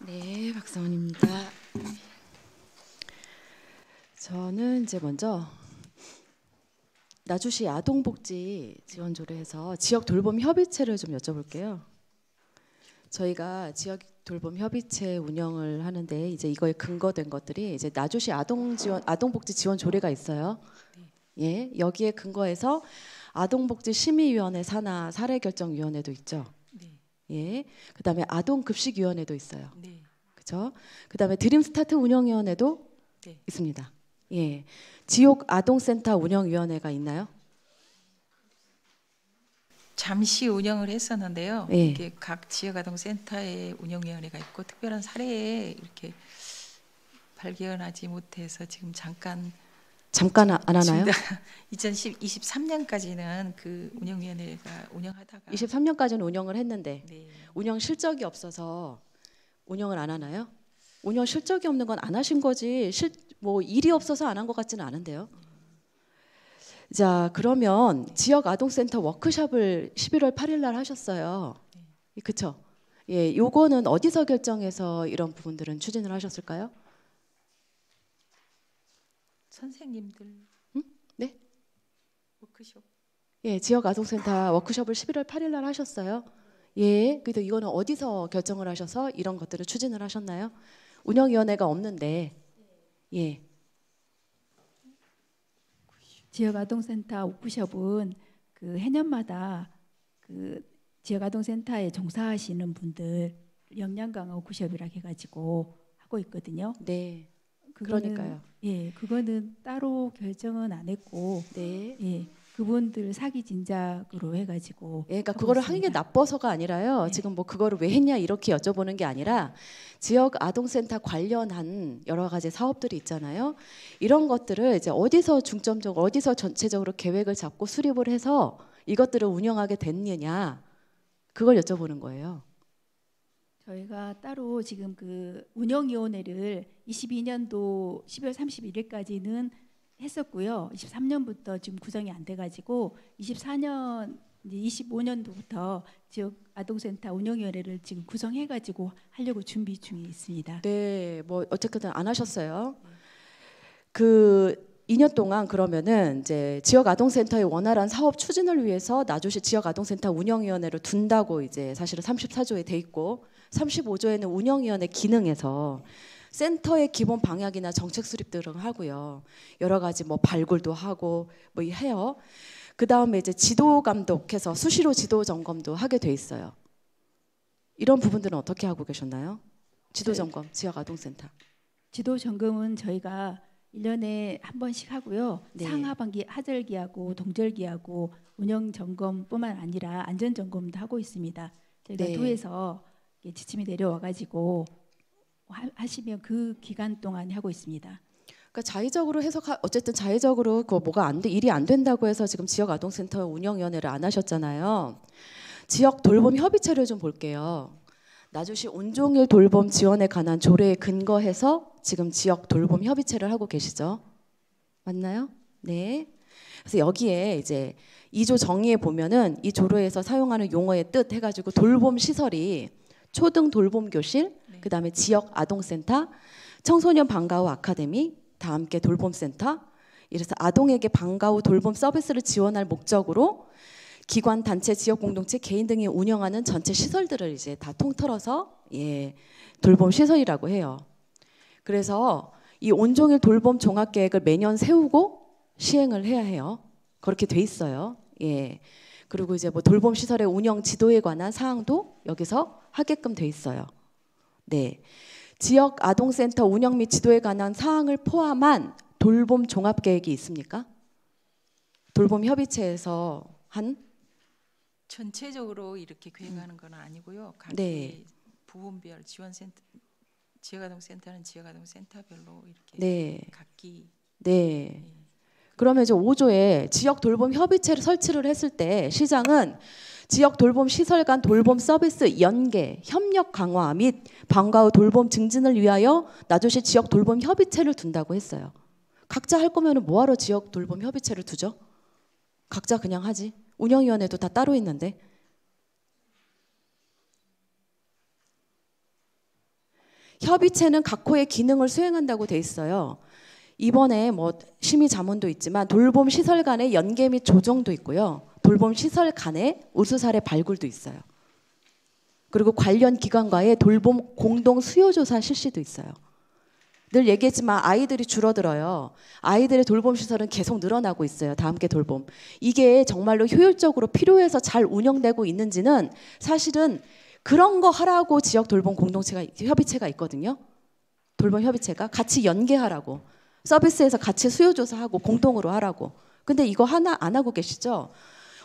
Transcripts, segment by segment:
네, 박사원입니다. 저는 이제 먼저 나주시 아동복지 지원조례에서 지역 돌봄 협의체를 좀 여쭤볼게요. 저희가 지역 돌봄 협의체 운영을 하는데 이제 이거에 근거된 것들이 이제 나주시 아동복지 지원조례가 있어요. 예, 여기에 근거해서 아동복지 심의위원회 산하 사례결정위원회도 있죠. 예, 그다음에 아동급식위원회도 있어요. 그렇죠? 그다음에 드림스타트 운영위원회도 있습니다. 예, 지역 아동센터 운영위원회가 있나요? 잠시 운영을 했었는데요. 예. 이게 각 지역 아동센터에 운영위원회가 있고 특별한 사례에 이렇게 발견하지 못해서 지금 잠깐 안 하나요? 2023년까지는 그 운영위원회가 운영하다가 23년까지는 운영을 했는데 네. 운영 실적이 없어서 운영을 안 하나요? 운영 실적이 없는 건 안 하신 거지 뭐 일이 없어서 안 한 것 같지는 않은데요. 자, 그러면 지역 아동센터 워크숍을 11월 8일 날 하셨어요. 그렇죠? 예, 요거는 어디서 결정해서 이런 부분들은 추진을 하셨을까요? 선생님들 네? 워크숍. 예, 지역 아동센터 워크숍을 11월 8일 날 하셨어요. 예, 그래도 이거는 어디서 결정을 하셔서 이런 것들을 추진을 하셨나요? 운영위원회가 없는데, 예. 지역 아동센터 워크숍은 그 해년마다 그 지역 아동센터에 종사하시는 분들 역량 강화 워크숍이라 해가지고 하고 있거든요. 네. 그거는, 그러니까요. 예, 그거는 따로 결정은 안 했고, 네. 예, 그분들 사기 진작으로 해가지고. 예, 그러니까 그거를 하는 게 나빠서가 아니라요. 네. 지금 뭐 그거를 왜 했냐 이렇게 여쭤보는 게 아니라 지역 아동센터 관련한 여러 가지 사업들이 있잖아요. 이런 것들을 이제 어디서 중점적으로 어디서 전체적으로 계획을 잡고 수립을 해서 이것들을 운영하게 됐느냐 그걸 여쭤보는 거예요. 저희가 따로 지금 그 운영위원회를 22년도 12월 31일까지는 했었고요. 23년부터 지금 구성이 안 돼가지고 24년 이제 25년도부터 지역 아동센터 운영위원회를 지금 구성해가지고 하려고 준비 중에 있습니다. 네, 뭐 어쨌든 안 하셨어요. 그 2년 동안 그러면은 이제 지역 아동센터의 원활한 사업 추진을 위해서 나주시 지역 아동센터 운영위원회를 둔다고 이제 사실은 34조에 돼 있고 35조에는 운영위원회 기능에서 센터의 기본 방향이나 정책 수립 등을 하고요. 여러 가지 뭐 발굴도 하고 뭐 해요. 그 다음에 이제 지도 감독해서 수시로 지도 점검도 하게 돼 있어요. 이런 부분들은 어떻게 하고 계셨나요? 지도 점검, 지역 아동센터. 지도 점검은 저희가 1년에 한 번씩 하고요. 네. 상하반기 하절기하고 동절기하고 운영 점검뿐만 아니라 안전 점검도 하고 있습니다. 저희가 네. 도에서 지침이 내려와가지고 하시면 그 기간 동안 하고 있습니다. 그러니까 자의적으로 어쨌든 자의적으로 그 뭐가 안 돼, 일이 안 된다고 해서 지금 지역 아동센터 운영위원회를 안 하셨잖아요. 지역 돌봄 협의체를 좀 볼게요. 나주시 온종일 돌봄 지원에 관한 조례에 근거해서 지금 지역 돌봄 협의체를 하고 계시죠? 맞나요? 네. 그래서 여기에 이제 2조 정의에 보면은 이 조례에서 사용하는 용어의 뜻 해가지고 돌봄 시설이 초등 돌봄 교실, 그다음에 지역 아동센터, 청소년 방과 후 아카데미, 다 함께 돌봄센터. 이래서 아동에게 방과 후 돌봄 서비스를 지원할 목적으로 기관, 단체, 지역 공동체, 개인 등이 운영하는 전체 시설들을 이제 다 통틀어서 예, 돌봄 시설이라고 해요. 그래서 이 온종일 돌봄 종합 계획을 매년 세우고 시행을 해야 해요. 그렇게 돼 있어요. 예. 그리고 이제 뭐 돌봄 시설의 운영 지도에 관한 사항도 여기서 하게끔 돼 있어요. 네. 지역 아동센터 운영 및 지도에 관한 사항을 포함한 돌봄 종합 계획이 있습니까? 돌봄 협의체에서 한 전체적으로 이렇게 계획하는 건 아니고요. 각 네. 부분별 지원센터, 지역아동센터는 지역아동센터별로 이렇게 네. 각기. 네. 그러면 이제 5조에 지역 돌봄 협의체를 설치를 했을 때 시장은 지역 돌봄 시설 간 돌봄 서비스 연계, 협력 강화 및 방과 후 돌봄 증진을 위하여 나주시 지역 돌봄 협의체를 둔다고 했어요. 각자 할 거면은 뭐하러 지역 돌봄 협의체를 두죠? 각자 그냥 하지. 운영위원회도 다 따로 있는데. 협의체는 각 호의 기능을 수행한다고 돼 있어요. 이번에 뭐 심의 자문도 있지만 돌봄 시설 간의 연계 및 조정도 있고요. 돌봄 시설 간의 우수 사례 발굴도 있어요. 그리고 관련 기관과의 돌봄 공동 수요 조사 실시도 있어요. 늘 얘기했지만 아이들이 줄어들어요. 아이들의 돌봄 시설은 계속 늘어나고 있어요. 다 함께 돌봄. 이게 정말로 효율적으로 필요해서 잘 운영되고 있는지는 사실은 그런 거 하라고 지역 돌봄 공동체가 협의체가 있거든요. 돌봄 협의체가 같이 연계하라고. 서비스에서 같이 수요 조사하고 공동으로 하라고. 근데 이거 하나 안 하고 계시죠?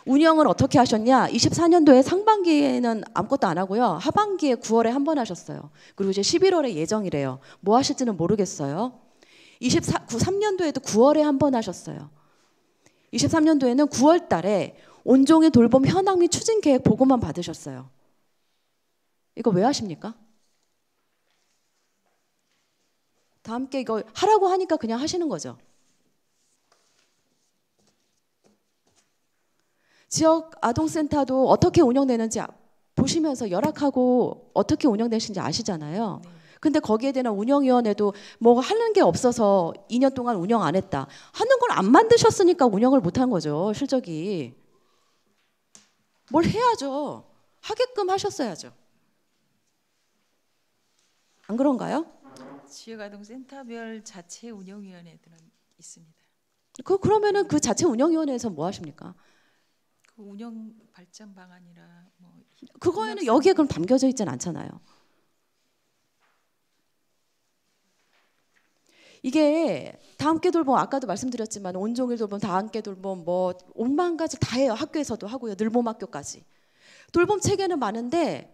운영을 어떻게 하셨냐? 24년도에 상반기에는 아무것도 안 하고요. 하반기에 9월에 한 번 하셨어요. 그리고 이제 11월에 예정이래요. 뭐 하실지는 모르겠어요. 23년도에도 9월에 한 번 하셨어요. 23년도에는 9월 달에 온종일 돌봄 현황 및 추진 계획 보고만 받으셨어요. 이거 왜 하십니까? 다 함께 이거 하라고 하니까 그냥 하시는 거죠. 지역 아동센터도 어떻게 운영되는지 보시면서 열악하고 어떻게 운영되시는지 아시잖아요. 네. 근데 거기에 대한 운영위원회도 뭐 하는 게 없어서 2년 동안 운영 안 했다. 하는 걸 안 만드셨으니까 운영을 못한 거죠. 실적이. 뭘 해야죠. 하게끔 하셨어야죠. 안 그런가요? 지역아동센터별 자체 운영위원회들은 있습니다. 그러면은 그 자체 운영위원회에서 뭐 하십니까? 그 운영 발전 방안이라 뭐 그거에는 여기에 그럼 담겨져 있진 않잖아요. 이게 다 함께 돌봄 아까도 말씀드렸지만 온종일 돌봄, 다 함께 돌봄 뭐 온만 가지 다 해요. 학교에서도 하고요. 늘봄 학교까지. 돌봄 체계는 많은데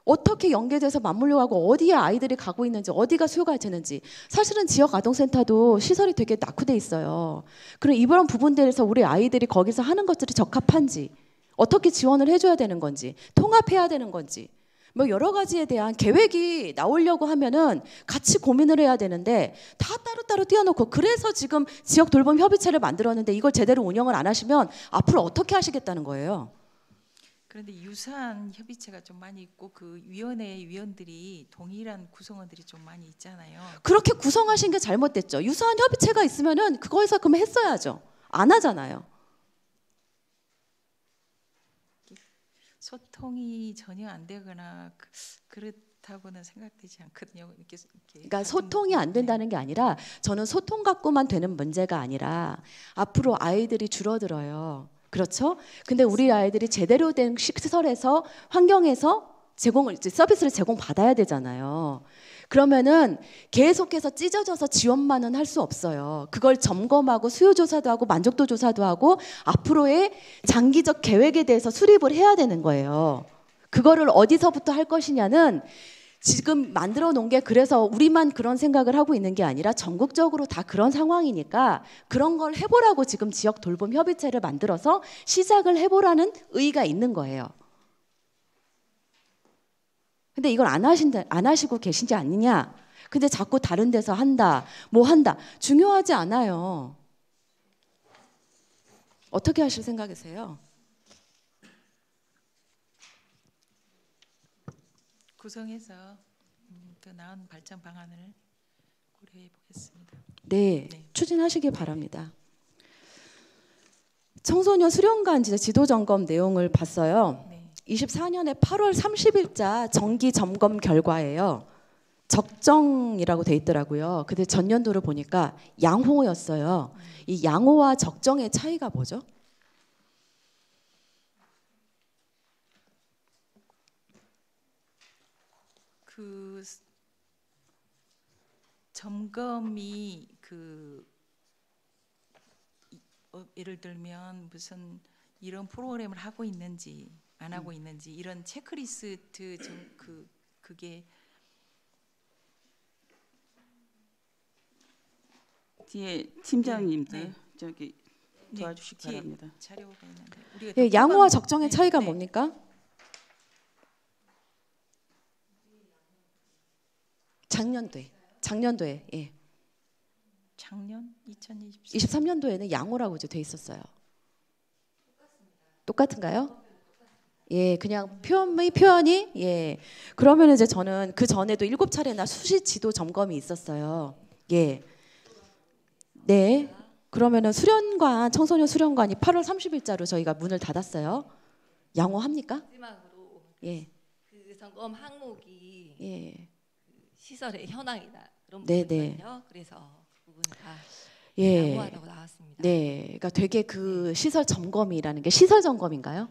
어떻게 연계돼서 맞물려 가고 어디에 아이들이 가고 있는지 어디가 수요가 되는지 사실은 지역 아동센터도 시설이 되게 낙후돼 있어요. 그럼 이런 부분들에서 우리 아이들이 거기서 하는 것들이 적합한지 어떻게 지원을 해줘야 되는 건지 통합해야 되는 건지 뭐 여러 가지에 대한 계획이 나오려고 하면은 같이 고민을 해야 되는데 다 따로따로 띄워놓고 그래서 지금 지역 돌봄 협의체를 만들었는데 이걸 제대로 운영을 안 하시면 앞으로 어떻게 하시겠다는 거예요. 그런데 유사한 협의체가 좀 많이 있고 그 위원회 위원들이 동일한 구성원들이 좀 많이 있잖아요. 그렇게 구성하신 게 잘못됐죠. 유사한 협의체가 있으면은 그거에서 그럼 했어야죠. 안 하잖아요. 소통이 전혀 안 되거나 그렇다고는 생각되지 않거든요. 그러니까 소통이 안 된다는 게 아니라 저는 소통 갖고만 되는 문제가 아니라 앞으로 아이들이 줄어들어요. 그렇죠? 근데 우리 아이들이 제대로 된 시설에서 환경에서 서비스를 제공받아야 되잖아요. 그러면은 계속해서 찢어져서 지원만은 할 수 없어요. 그걸 점검하고 수요조사도 하고 만족도 조사도 하고 앞으로의 장기적 계획에 대해서 수립을 해야 되는 거예요. 그거를 어디서부터 할 것이냐는 지금 만들어 놓은 게 그래서 우리만 그런 생각을 하고 있는 게 아니라 전국적으로 다 그런 상황이니까 그런 걸 해보라고 지금 지역 돌봄 협의체를 만들어서 시작을 해보라는 의의가 있는 거예요. 근데 이걸 안 하시고 계시지 않느냐? 근데 자꾸 다른 데서 한다, 뭐 한다. 중요하지 않아요. 어떻게 하실 생각이세요? 구성해서 더 나은 발전 방안을 고려해 보겠습니다. 네, 추진하시기 바랍니다. 청소년 수련관 지도 점검 내용을 봤어요. 네. 24년에 8월 30일자 정기 점검 결과예요. 적정이라고 돼 있더라고요. 근데 전년도를 보니까 양호였어요. 이 양호와 적정의 차이가 뭐죠? 그 점검이 예를 들면 무슨 이런 프로그램을 하고 있는지 안 하고 있는지 이런 체크리스트 그게 뒤에 팀장님들 네. 저기 도와주시기 바랍니다. 자료가 있는데 우리가 예, 양호와 적정의 차이가 뭡니까? 작년도에 예. 작년 2024 23년도에는 양호라고 이제 돼 있었어요. 똑같은가요? 예, 그냥 표현이 예. 그러면 이제 저는 그 전에도 7차례나 수시 지도 점검이 있었어요. 예. 네. 그러면은 수련관 청소년 수련관이 8월 30일자로 저희가 문을 닫았어요. 양호합니까? 마지막으로 예. 그 점검 항목이 예. 시설의 현황이나 그런 네, 부분이거든요. 그래서 그 부분은 다 예. 양호하다고 나왔습니다. 네. 그러니까 되게 그 시설 점검이라는 게 시설 점검인가요?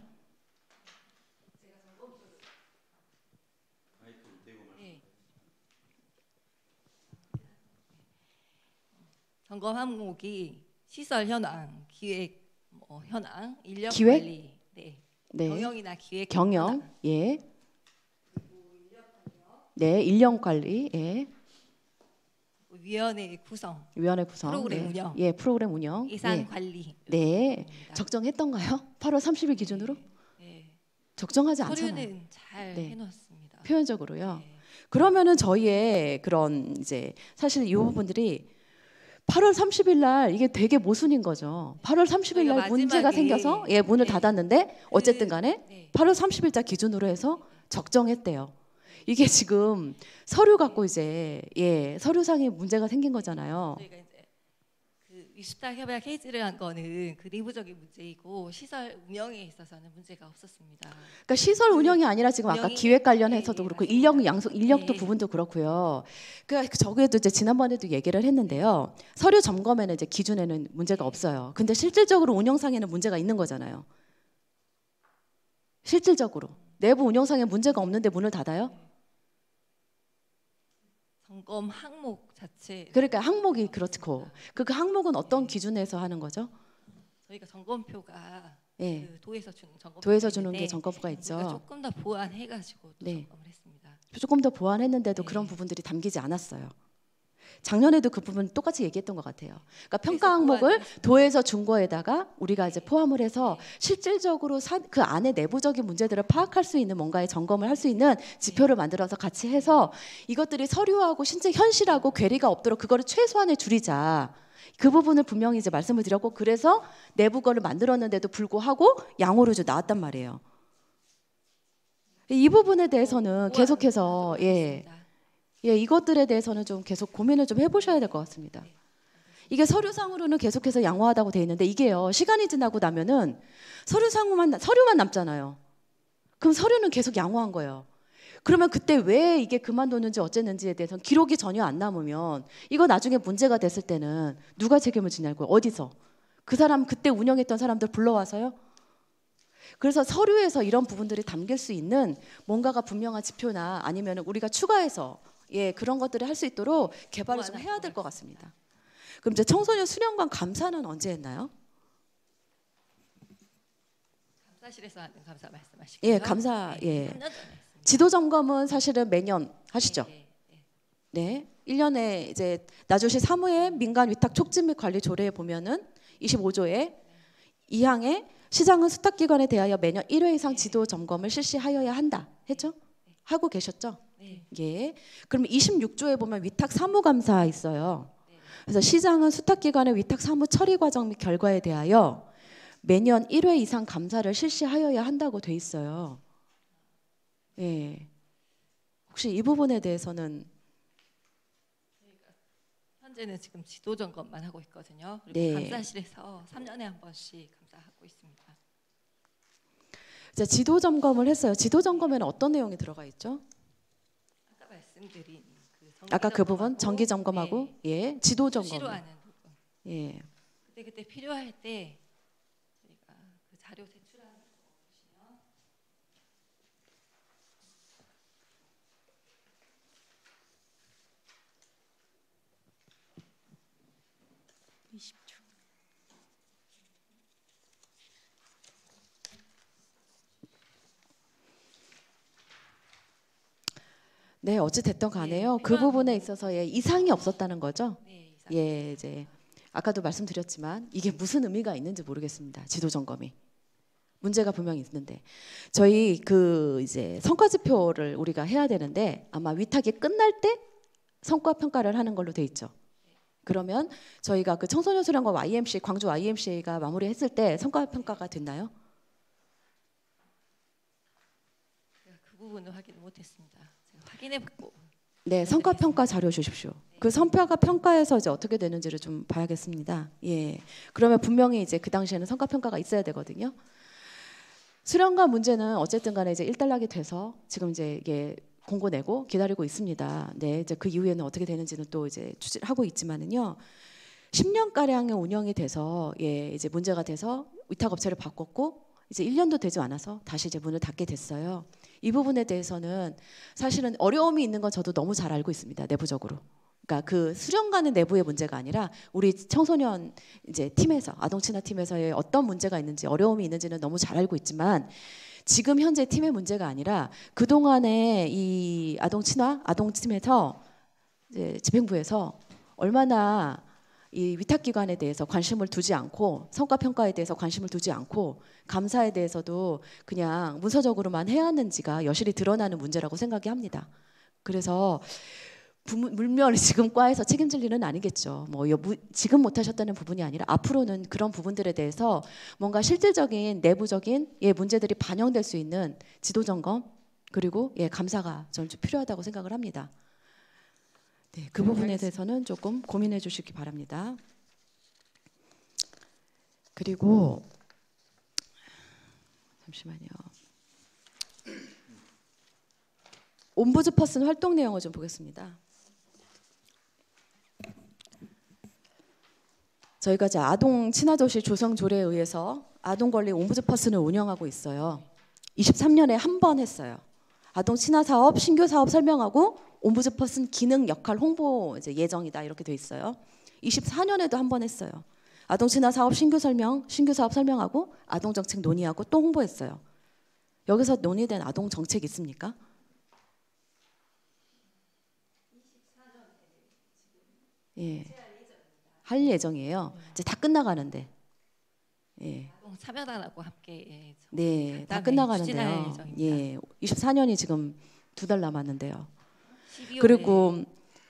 네. 점검 항목이 시설 현황, 기획 현황, 인력 기획? 관리, 네. 네. 경영이나 기획 경영. 현황, 예. 네, 인력 관리. 예. 위원회 구성, 위원회 구성. 프로그램 예. 운영. 예, 프로그램 운영. 예산 예. 관리. 네. 부분입니다. 적정했던가요? 8월 30일 기준으로? 네. 적정하지 않잖아요. 서류는 잘 네. 해놓습니다. 표현적으로요. 네. 그러면은 저희의 그런 이제 사실 이 부분들이 8월 30일 날 이게 되게 모순인 거죠. 8월 30일 날 저희가 문제가 마지막에 생겨서 예, 문을 네. 닫았는데 어쨌든 간에 네. 8월 30일자 기준으로 해서 적정했대요. 이게 지금 서류 갖고 이제 예, 서류상에 문제가 생긴 거잖아요. 저희가 이제 그 위수탁 협약 해지를 한 거는 그 내부적인 문제이고 시설 운영에 있어서는 문제가 없었습니다. 그러니까 시설 운영이 아니라 지금 아까 운영이- 기획 관련해서도 예, 그렇고 맞습니다. 인력 양성 인력도 예. 부분도 그렇고요. 그러니까 저기에도 이제 지난번에도 얘기를 했는데요. 서류 점검에는 이제 기준에는 문제가 없어요. 근데 실질적으로 운영상에는 문제가 있는 거잖아요. 실질적으로 내부 운영상에 문제가 없는데 문을 닫아요? 점검 항목 자체 그러니까 항목이 그렇고 그 항목은 어떤 기준에서 하는 거죠? 저희가 점검표가 예. 그 도에서 주는 점검 도에서 주는 게 점검표가 있죠. 조금 더 보완해가지고 또 네. 점검을 했습니다. 조금 더 보완했는데도 네. 그런 부분들이 담기지 않았어요. 작년에도 그 부분 똑같이 얘기했던 것 같아요. 그러니까 평가 그래서 항목을 보완했습니다. 도에서 준 거에다가 우리가 이제 포함을 해서 실질적으로 그 안에 내부적인 문제들을 파악할 수 있는 뭔가의 점검을 할 수 있는 지표를 만들어서 같이 해서 이것들이 서류하고 실제 현실하고 괴리가 없도록 그거를 최소한에 줄이자. 그 부분을 분명히 이제 말씀을 드렸고 그래서 내부 거를 만들었는데도 불구하고 양호로 좀 나왔단 말이에요. 이 부분에 대해서는 계속해서 예. 예, 이것들에 대해서는 좀 계속 고민을 좀 해보셔야 될 것 같습니다. 이게 서류상으로는 계속해서 양호하다고 돼 있는데 이게요 시간이 지나고 나면은 서류만 남잖아요. 그럼 서류는 계속 양호한 거예요. 그러면 그때 왜 이게 그만뒀는지 어쨌는지에 대해서는 기록이 전혀 안 남으면 이거 나중에 문제가 됐을 때는 누가 책임을 지냐고요. 어디서? 그 사람 그때 운영했던 사람들 불러와서요? 그래서 서류에서 이런 부분들이 담길 수 있는 뭔가가 분명한 지표나 아니면 우리가 추가해서 예 그런 것들을 할 수 있도록 개발을 좀 해야 될 것 같습니다. 그럼 이제 청소년 수련관 감사는 언제 했나요? 감사실에서 하는 감사 말씀하시고요. 예, 감사 예. 3년 전에 했습니다. 지도 점검은 사실은 매년 하시죠. 네, 네. 네. 1년에 이제 나주시 사무의 민간 위탁 촉진 및 관리 조례에 보면은 25조에 2항에 시장은 수탁기관에 대하여 매년 1회 이상 지도 점검을 실시하여야 한다. 했죠? 하고 계셨죠? 네. 예. 그럼 26조에 보면 위탁 사무 감사 있어요. 그래서 시장은 수탁기관의 위탁 사무 처리 과정 및 결과에 대하여 매년 1회 이상 감사를 실시하여야 한다고 돼 있어요. 예. 혹시 이 부분에 대해서는 현재는 지금 지도 점검만 하고 있거든요. 그리고 네. 감사실에서 3년에 한 번씩 감사하고 있습니다. 이제 지도 점검을 했어요. 지도 점검에는 어떤 내용이 들어가 있죠? 아까 말씀드린 그 정기 아까 그 부분 점검하고, 정기 점검하고 네, 예, 지도 수시로 점검. 하는 부분. 예. 그때 필요할 때 저희가 그 자료 제출하는 거 보시면 네, 어찌 됐던 간에요. 네, 그 필요한 부분에 부분. 있어서 예, 이상이 없었다는 거죠. 네, 이상. 예, 이제 아까도 말씀드렸지만 이게 무슨 의미가 있는지 모르겠습니다. 지도 점검이 문제가 분명히 있는데 저희 그 이제 성과 지표를 우리가 해야 되는데 아마 위탁이 끝날 때 성과 평가를 하는 걸로 돼 있죠. 그러면 저희가 그 청소년 수련관 YMC 광주 YMCA가 마무리했을 때 성과 평가가 됐나요? 부분을 확인을 못했습니다. 제가 확인해보고. 네, 성과 평가 자료 주십시오. 그 성과가 평가에서 이제 어떻게 되는지를 좀 봐야겠습니다. 예, 그러면 분명히 이제 그 당시에는 성과 평가가 있어야 되거든요. 수련관 문제는 어쨌든 간에 이제 일단락이 돼서 지금 이제 이게 공고 내고 기다리고 있습니다. 네, 이제 그 이후에는 어떻게 되는지는 또 이제 추진하고 있지만은요. 10년 가량의 운영이 돼서 예, 이제 문제가 돼서 위탁 업체를 바꿨고 이제 1년도 되지 않아서 다시 이제 문을 닫게 됐어요. 이 부분에 대해서는 사실은 어려움이 있는 건 저도 너무 잘 알고 있습니다. 내부적으로. 그러니까 그 수련관의 내부의 문제가 아니라 우리 청소년 이제 팀에서 아동 친화 팀에서의 어떤 문제가 있는지 어려움이 있는지는 너무 잘 알고 있지만 지금 현재 팀의 문제가 아니라 그 동안에 이 아동 친화 아동 팀에서 이제 집행부에서 얼마나 이 위탁기관에 대해서 관심을 두지 않고 성과평가에 대해서 관심을 두지 않고 감사에 대해서도 그냥 문서적으로만 해왔는지가 여실히 드러나는 문제라고 생각이 합니다. 그래서 물면 지금 과에서 책임질 일은 아니겠죠. 뭐 지금 못하셨다는 부분이 아니라 앞으로는 그런 부분들에 대해서 뭔가 실질적인 내부적인 예, 문제들이 반영될 수 있는 지도점검 그리고 예, 감사가 저는 좀 필요하다고 생각을 합니다. 네, 그 부분에 대해서는 조금 고민해 주시기 바랍니다. 그리고 잠시만요. 옴부즈퍼슨 활동 내용을 좀 보겠습니다. 저희가 이제 아동 친화도시 조성 조례에 의해서 아동 권리 옴부즈퍼슨을 운영하고 있어요. 23년에 한 번 했어요. 아동 친화 사업 신규 사업 설명하고 옴부즈퍼슨 기능 역할 홍보 이제 예정이다 이렇게 돼 있어요. 24년에도 한 번 했어요. 아동 친화 사업 신규 사업 설명하고 아동 정책 논의하고 또 홍보했어요. 여기서 논의된 아동 정책 있습니까? 예, 할 예정이에요. 이제 다 끝나가는데. 예. 참여단하고 함께 예, 네, 다 간단하게 추진할 끝나가는데요. 예정입니다. 예, 24년이 지금 2달 남았는데요. 12월에 그리고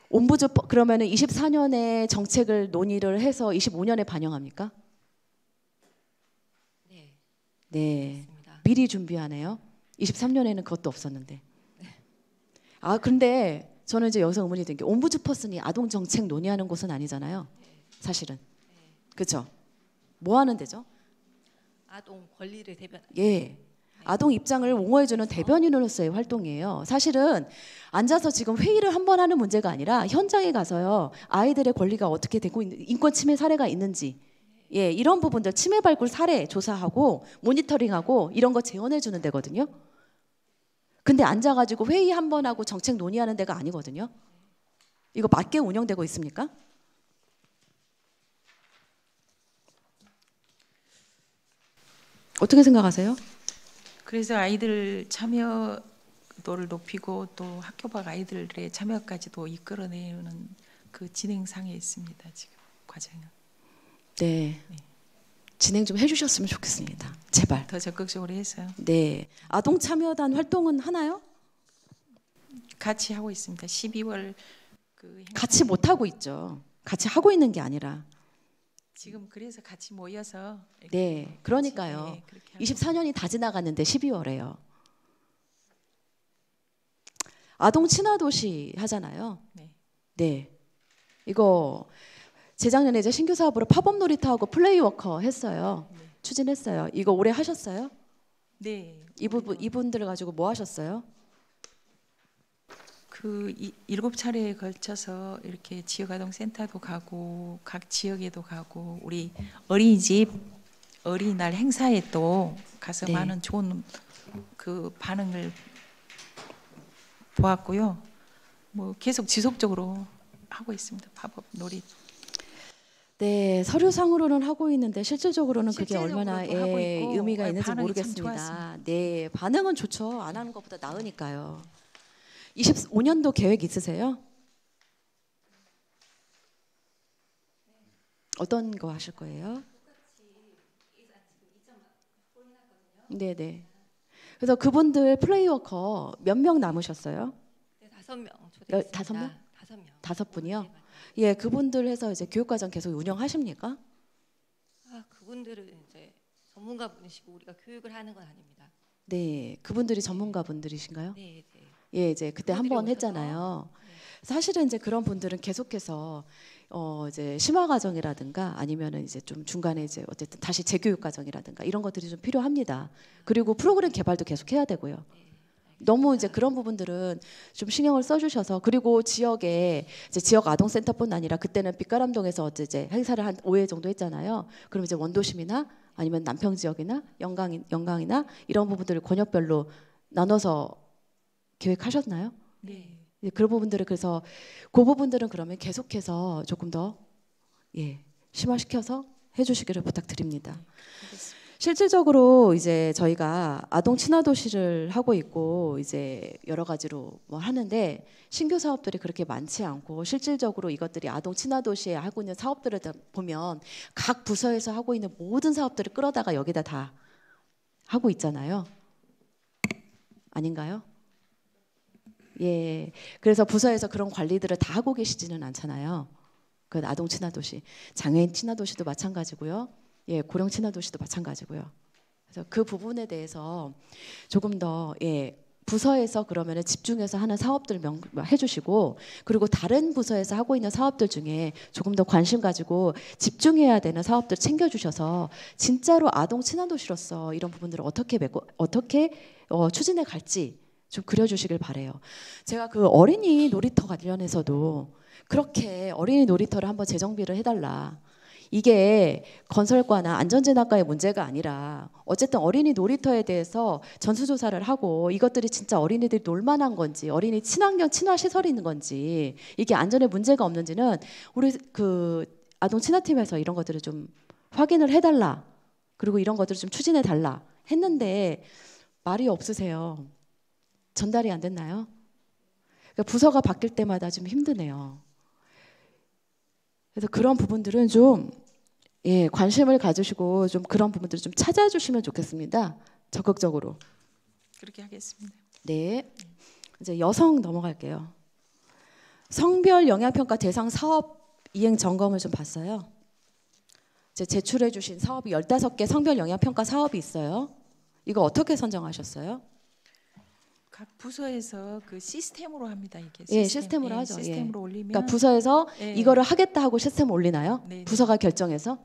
옴부즈 그러면은 24년에 정책을 논의를 해서 25년에 반영합니까? 네, 네, 맞습니다. 미리 준비하네요. 23년에는 그것도 없었는데. 아, 근데 저는 이제 여기서 의문이 든 게 옴부즈퍼슨이 아동 정책 논의하는 곳은 아니잖아요. 사실은. 그렇죠? 뭐 하는 데죠? 아동 권리를 대변. 예. 아동 입장을 옹호해주는 대변인으로서의 활동이에요. 사실은 앉아서 지금 회의를 한 번 하는 문제가 아니라 현장에 가서요. 아이들의 권리가 어떻게 되고 인권 침해 사례가 있는지 예, 이런 부분들 침해 발굴 사례 조사하고 모니터링하고 이런 거 재원해 주는 데거든요. 근데 앉아가지고 회의 한 번 하고 정책 논의하는 데가 아니거든요. 이거 맞게 운영되고 있습니까? 어떻게 생각하세요? 그래서 아이들 참여도를 높이고 또 학교 밖 아이들의 참여까지도 이끌어내는 그 진행상에 있습니다. 지금 과정은. 네. 진행 좀 해주셨으면 좋겠습니다. 제발. 더 적극적으로 해서 네. 아동 참여단 활동은 하나요? 같이 하고 있습니다. 12월 같이 못 하고 있죠. 같이 하고 있는 게 아니라. 지금 그래서 같이 모여서 네. 그러니까요. 네, 그렇게 하고 24년이 다 지나갔는데 12월에요. 아동 친화 도시 하잖아요. 네. 네. 이거 재작년에 이제 신규 사업으로 팝업 놀이터하고 플레이워커 했어요. 네. 추진했어요. 이거 올해 하셨어요? 네. 이분들을 가지고 뭐 하셨어요? 그 7차례에 걸쳐서 이렇게 지역아동센터도 가고 각 지역에도 가고 우리 어린이집 어린이날 행사에 또 가서 네. 많은 좋은 그 반응을 보았고요. 뭐 계속 지속적으로 하고 있습니다. 팝업 놀이. 네, 서류상으로는 하고 있는데 실질적으로는 그게 실제적으로도 얼마나 하고 있고, 의미가 네, 있는지 반응이 참 모르겠습니다. 좋았습니다. 네, 반응은 좋죠. 안 하는 것보다 나으니까요. 25년도 계획 있으세요? 어떤 거 하실 거예요? 네, 네. 그래서 그분들 플레이워커 몇 명 남으셨어요? 네, 5명 초대했습니다. 5명? 5명. 5분이요? 네, 맞아요. 예, 그분들 해서 이제 교육과정 계속 운영하십니까? 그분들은 이제 전문가분이시고 우리가 교육을 하는 건 아닙니다. 네, 그분들이 전문가 분들이신가요? 네, 네. 예, 이제 그때 한 그분들이 번 오셔서 했잖아요. 네. 사실은 이제 그런 분들은 계속해서 이제 심화 과정이라든가 아니면은 이제 좀 중간에 이제 어쨌든 다시 재교육 과정이라든가 이런 것들이 좀 필요합니다. 그리고 프로그램 개발도 계속 해야 되고요. 너무 이제 그런 부분들은 좀 신경을 써주셔서 그리고 지역에 이제 지역 아동센터뿐 아니라 그때는 빛가람동에서 어제 이제 행사를 한 5회 정도 했잖아요. 그럼 이제 원도심이나 아니면 남평 지역이나 영광이나 이런 부분들을 권역별로 나눠서 계획하셨나요? 네. 예, 그런 부분들을 그래서 그 부분들은 그러면 계속해서 조금 더 심화시켜서 해주시기를 부탁드립니다. 알겠습니다. 실질적으로 이제 저희가 아동 친화 도시를 하고 있고 이제 여러 가지로 뭐 하는데 신규 사업들이 그렇게 많지 않고 실질적으로 이것들이 아동 친화 도시에 하고 있는 사업들을 다 보면 각 부서에서 하고 있는 모든 사업들을 끌어다가 여기다 다 하고 있잖아요. 아닌가요? 예. 그래서 부서에서 그런 관리들을 다 하고 계시지는 않잖아요. 그 아동 친화 도시, 장애인 친화 도시도 마찬가지고요. 예, 고령 친화 도시도 마찬가지고요. 그래서 그 부분에 대해서 조금 더 부서에서 그러면은 집중해서 하는 사업들 해주시고 그리고 다른 부서에서 하고 있는 사업들 중에 조금 더 관심 가지고 집중해야 되는 사업들 챙겨주셔서 진짜로 아동 친화 도시로서 이런 부분들을 어떻게 추진해 갈지 좀 그려주시길 바래요. 제가 그 어린이 놀이터 관련해서도 그렇게 어린이 놀이터를 한번 재정비를 해달라. 이게 건설과나 안전진학과의 문제가 아니라 어쨌든 어린이 놀이터에 대해서 전수조사를 하고 이것들이 진짜 어린이들이 놀만한 건지 어린이 친환경 친화 시설이 있는 건지 이게 안전에 문제가 없는지는 우리 그 아동 친화팀에서 이런 것들을 좀 확인을 해달라. 그리고 이런 것들을 좀 추진해달라 했는데 말이 없으세요. 전달이 안 됐나요? 그러니까 부서가 바뀔 때마다 좀 힘드네요. 그래서 그런 부분들은 좀 관심을 가지시고 좀 그런 부분들을 좀 찾아주시면 좋겠습니다. 적극적으로. 그렇게 하겠습니다. 네. 이제 여성 넘어갈게요. 성별 영향평가 대상 사업 이행 점검을 좀 봤어요. 이제 제출해 주신 사업이 15개 성별 영향평가 사업이 있어요. 이거 어떻게 선정하셨어요? 각 부서에서 그 시스템으로 합니다. 이게 예, 시스템으로 하죠. 시스템으로 올리면 그러니까 부서에서 이거를 하겠다 하고 시스템 올리나요? 네. 부서가 결정해서?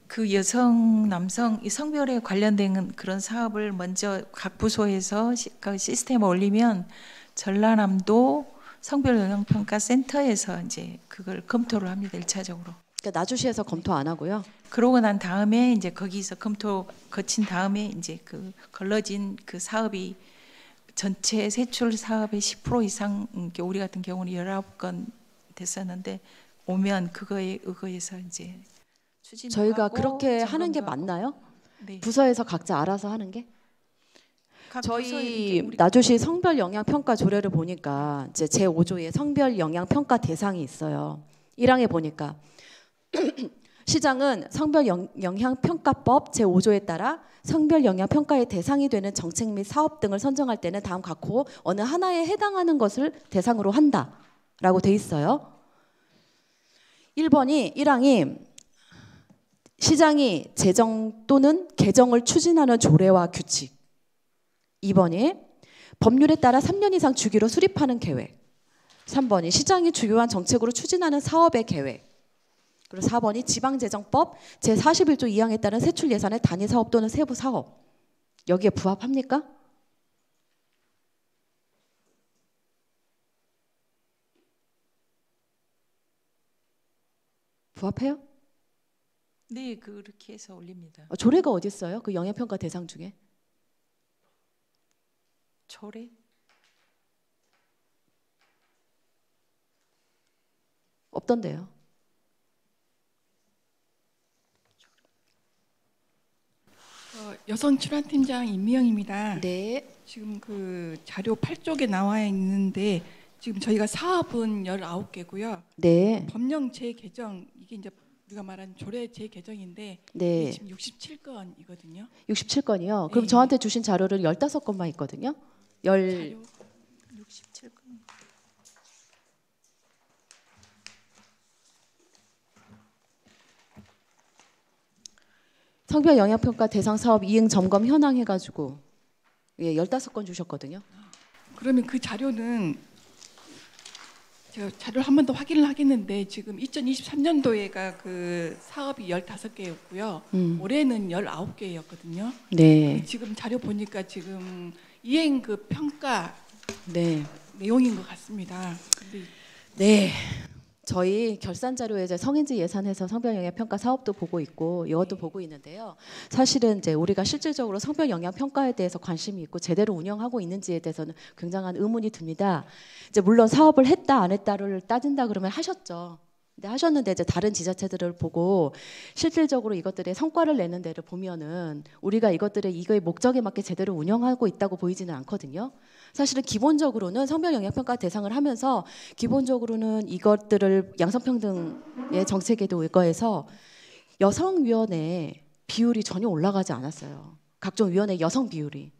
그 여성, 남성 이 성별에 관련된 그런 사업을 먼저 각 부서에서 그 시스템에 올리면 전라남도 성별영향평가센터에서 이제 그걸 검토를 합니다. 1차적으로. 그러니까 나주시에서 검토 안 하고요. 그러고 난 다음에 이제 거기서 검토 거친 다음에 이제 그 걸러진 그 사업이 전체 세출 사업의 10% 이상 우리 같은 경우는 19건 됐었는데 오면 그거에 의거해서 이제 추진하고 저희가 그렇게 하는 게 점검도 하고. 맞나요? 네. 부서에서 각자 알아서 하는 게? 각 부서에 이렇게 저희 우리 나주시 성별 영향 평가 조례를 보니까 이제 제5조에 성별 영향 평가 대상이 있어요. 1항에 보니까 시장은 성별 영향 평가법 제5조에 따라 성별 영향 평가의 대상이 되는 정책 및 사업 등을 선정할 때는 다음 각호 어느 하나에 해당하는 것을 대상으로 한다라고 돼 있어요. 1항이 시장이 제정 또는 개정을 추진하는 조례와 규칙. 2번이 법률에 따라 3년 이상 주기로 수립하는 계획. 3번이 시장이 주요한 정책으로 추진하는 사업의 계획. 그리고 4번이 지방재정법 제41조 2항에 따른 세출 예산의 단위 사업 또는 세부 사업. 여기에 부합합니까? 부합해요? 네, 그렇게 해서 올립니다. 조례가 어디 있어요? 그 영향평가 대상 중에? 조례? 없던데요. 여성 출환팀장 임미영입니다. 네. 지금 그 자료 8쪽에 나와 있는데 지금 저희가 사업은 19개고요. 네. 법령 재개정 이게 이제 우리가 말하는 조례 재개정인데 네. 이게 지금 67건이거든요. 67건이요. 그럼 네. 저한테 주신 자료를 15건만 있거든요. 자료 67건. 성별 영향평가 대상 사업 이행 점검 현황 해가지고 예, 15건 주셨거든요. 그러면 그 자료는 제가 자료를 한 번 더 확인을 하겠는데 지금 2023년도에가 그 사업이 15개였고요. 올해는 19개였거든요. 네. 지금 자료 보니까 지금 이행 그 평가 네. 내용인 것 같습니다. 근데 네. 저희 결산 자료에 이제 성인지 예산에서 성별 영향 평가 사업도 보고 있고 이것도 보고 있는데요. 사실은 이제 우리가 실질적으로 성별 영향 평가에 대해서 관심이 있고 제대로 운영하고 있는지에 대해서는 굉장한 의문이 듭니다. 이제 물론 사업을 했다 안 했다를 따진다 그러면 하셨죠. 근데 하셨는데 이제 다른 지자체들을 보고 실질적으로 이것들의 성과를 내는 데를 보면은 우리가 이것들의 이거의 목적에 맞게 제대로 운영하고 있다고 보이지는 않거든요. 사실은 기본적으로는 성별 영향 평가 대상을 하면서 기본적으로는 이것들을 양성평등의 정책에도 의거해서 여성위원회 비율이 전혀 올라가지 않았어요. 각종 위원회 여성 비율이.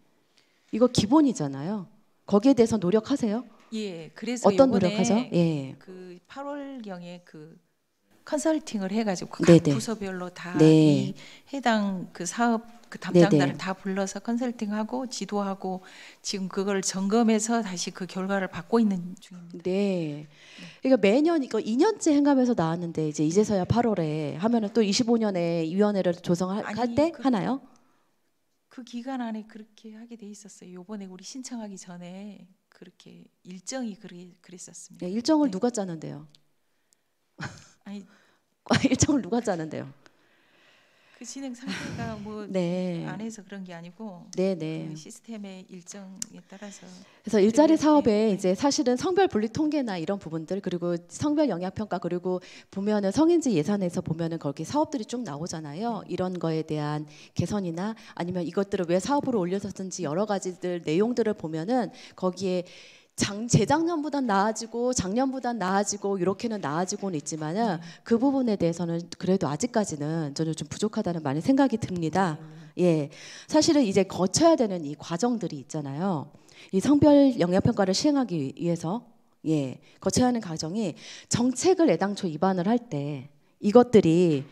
이거 기본이잖아요. 거기에 대해서 노력하세요? 예, 그래서 어떤 요번에 노력하죠? 예. 그 8월경에 그 컨설팅을 해가지고 각 네네. 부서별로 다 네. 이 해당 그 사업 그 담당자를 네네. 다 불러서 컨설팅하고 지도하고 지금 그걸 점검해서 다시 그 결과를 받고 있는 중입니다. 네. 그러니까 매년 이거 2년째 행감에서 나왔는데 이제서야 8월에 하면은 또 25년에 위원회를 조성할 아니, 때 그- 하나요? 그 기간 안에 그렇게 하게 돼 있었어요. 요번에 우리 신청하기 전에 그렇게 일정이 그랬었습니다. 네, 일정을 네. 누가 짜는데요? 아니 일정을 누가 짜는데요? 그 진행 상태가 뭐 네. 안 해서 그런 게 아니고 네네. 그 시스템의 일정에 따라서 그래서 일자리 네, 사업에 네. 이제 사실은 성별 분리 통계나 이런 부분들 그리고 성별 영향 평가 그리고 보면은 성인지 예산에서 보면은 거기 사업들이 쭉 나오잖아요. 이런 거에 대한 개선이나 아니면 이것들을 왜 사업으로 올려졌는지 여러 가지들 내용들을 보면은 거기에 재작년보단 나아지고 작년보단 나아지고 이렇게는 나아지고는 있지만은 그 부분에 대해서는 그래도 아직까지는 저는 좀 부족하다는 많은 생각이 듭니다. 예, 사실은 이제 거쳐야 되는 이 과정들이 있잖아요. 이 성별 영향 평가를 시행하기 위해서 예, 거쳐야 하는 과정이 정책을 애당초 입안을 할 때 이것들이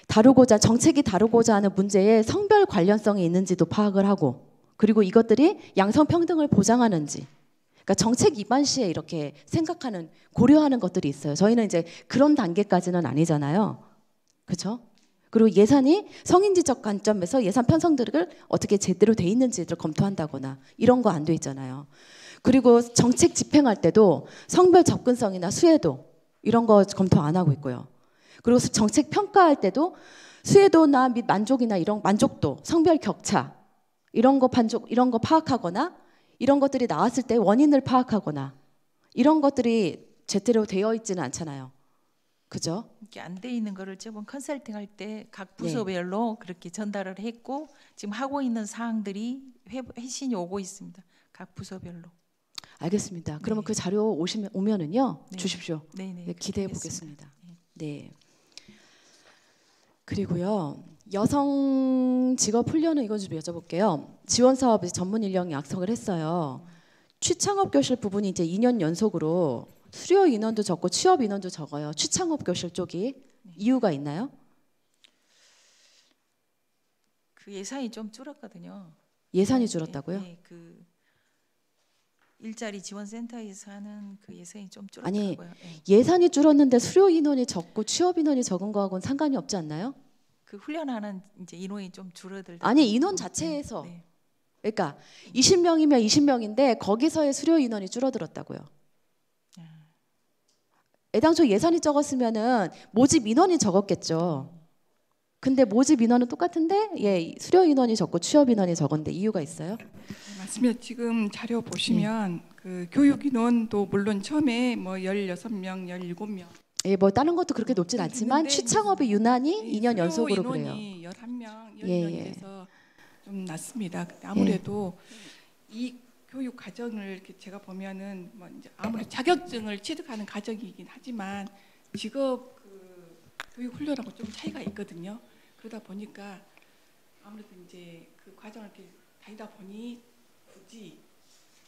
정책이 다루고자 하는 문제에 성별 관련성이 있는지도 파악을 하고 그리고 이것들이 양성평등을 보장하는지 그러니까 정책 입안 시에 이렇게 생각하는 고려하는 것들이 있어요. 저희는 이제 그런 단계까지는 아니잖아요. 그렇죠? 그리고 예산이 성인지적 관점에서 예산 편성들을 어떻게 제대로 돼 있는지를 검토한다거나 이런 거 안 돼 있잖아요. 그리고 정책 집행할 때도 성별 접근성이나 수혜도 이런 거 검토 안 하고 있고요. 그리고 정책 평가할 때도 수혜도나 및 만족이나 이런 만족도, 성별 격차 이런 거 파악하거나 이런 것들이 나왔을 때 원인을 파악하거나 이런 것들이 제대로 되어 있지는 않잖아요. 그죠? 이렇게 안 돼 있는 거를 저번 컨설팅 할 때 각 네. 부서별로 그렇게 전달을 했고 지금 하고 있는 사항들이 회신이 오고 있습니다. 각 부서별로. 알겠습니다. 그러면 네. 그 자료 오면은요 네. 주십시오. 네네. 네, 기대해 그렇게 보겠습니다. 하겠습니다. 네. 그리고요 여성 직업 훈련은 이건 좀 여쭤볼게요. 지원 사업 전문 인력 양성을 했어요. 취창업 교실 부분이 이제 2년 연속으로 수료 인원도 적고 취업 인원도 적어요. 취창업 교실 쪽이 이유가 있나요? 그 예산이 좀 줄었거든요. 예산이 네, 줄었다고요? 네, 그 일자리 지원센터에서 하는 그 예산이 좀 아니, 줄었더라고요. 네. 예산이 줄었는데 수료 인원이 적고 취업 인원이 적은 거하고는 상관이 없지 않나요? 그 훈련하는 이제 인원이 좀 줄어들다. 아니, 인원 자체에서. 네. 그러니까 20명이면 20명인데 거기서의 수료 인원이 줄어들었다고요. 애당초 예산이 적었으면은 모집 인원이 적었겠죠. 근데 모집 인원은 똑같은데 예, 수료 인원이 적고 취업 인원이 적은데 이유가 있어요? 맞습니다. 지금 자료 보시면 그 교육 인원도 물론 처음에 뭐 16명, 17명 예, 뭐 다른 것도 그렇게 높진 않지만 근데 취창업이 유난히 네, 2년 수료 연속으로 그래요. 인원이 11명, 10명이 예, 돼서 좀 낮습니다. 근데 아무래도 이 교육 과정을 이렇게 제가 보면은 뭐 이제 아무래도 자격증을 취득하는 과정이긴 하지만 직업 그 교육 훈련하고 좀 차이가 있거든요. 그러다 보니까 아무래도 이제 그 과정을 이렇게 다니다 보니 굳이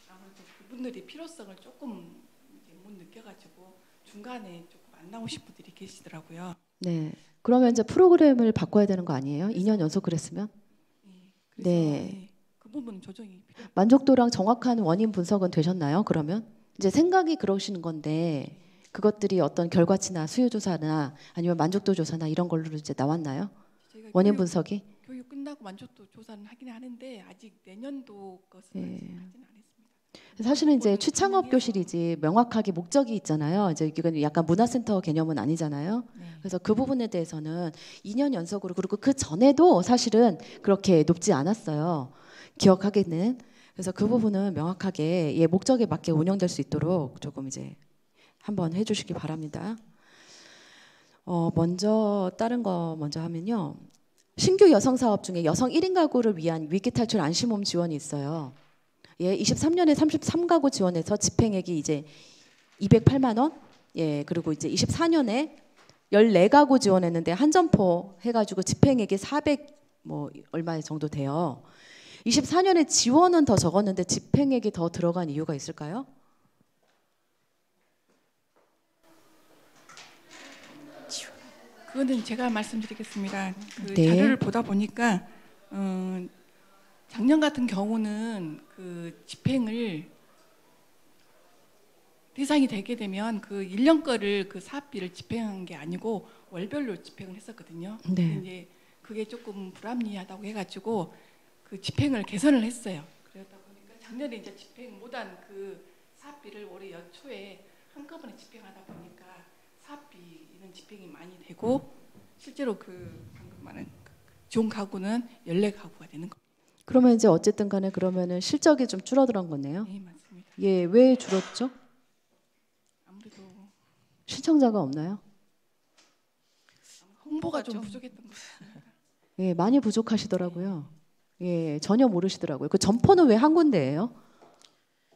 아무래도 그분들의 필요성을 조금 이제 못 느껴가지고 중간에 조금 안 나오신 분들이 계시더라고요. 네. 그러면 이제 프로그램을 바꿔야 되는 거 아니에요? 2년 연속 그랬으면? 그래서 네. 부분은 조정이 필요합니다. 만족도랑 정확한 원인 분석은 되셨나요? 그러면 이제 생각이 그러시는 건데 그것들이 어떤 결과치나 수요 조사나 아니면 만족도 조사나 이런 걸로 이제 나왔나요? 저희가 원인 분석이? 교육 끝나고 만족도 조사는 하긴 하는데 아직 내년도 것은 예. 하지는 않았습니다. 사실은 이제 그거는 취창업 가능해서 교실이지 명확하게 목적이 있잖아요. 이제 이건 약간 문화센터 개념은 아니잖아요. 네. 그래서 그 부분에 대해서는 2년 연속으로 그리고 그 전에도 사실은 그렇게 높지 않았어요. 기억하기는. 그래서 그 부분은 명확하게 예, 목적에 맞게 운영될 수 있도록 조금 이제 한번 해주시기 바랍니다. 먼저 다른 거 먼저 하면요. 신규 여성 사업 중에 여성 1인 가구를 위한 위기 탈출 안심홈 지원이 있어요. 예, 23년에 33가구 지원해서 집행액이 이제 208만 원. 예, 그리고 이제 24년에 14가구 지원했는데 한 점포 해가지고 집행액이 400 뭐 얼마 정도 돼요. 24년에 지원은 더 적었는데 집행액이 더 들어간 이유가 있을까요? 그거는 제가 말씀드리겠습니다. 그 네. 자료를 보다 보니까 작년 같은 경우는 그 집행을 대상이 되게 되면 그 1년 거를 그 사업비를 집행한 게 아니고 월별로 집행을 했었거든요. 네. 근데 이제 그게 조금 불합리하다고 해가지고 그 집행을 개선을 했어요. 그러다 보니까 작년에 이제 집행 못한 그 사업비를 올해 연초에 한꺼번에 집행하다 보니까 사업비는 집행이 많이 되고 실제로 그 방금 말한 지원 가구는 14가구가 되는 겁니다. 그러면 이제 어쨌든 간에 그러면은 실적이 좀 줄어든 거네요. 네, 맞습니다. 예, 왜 줄었죠? 아무래도 신청자가 없나요? 홍보가 좀 부족했던 것 같습니다. 예, 많이 부족하시더라고요. 예, 전혀 모르시더라고요. 그 점포는 왜 한 군데예요?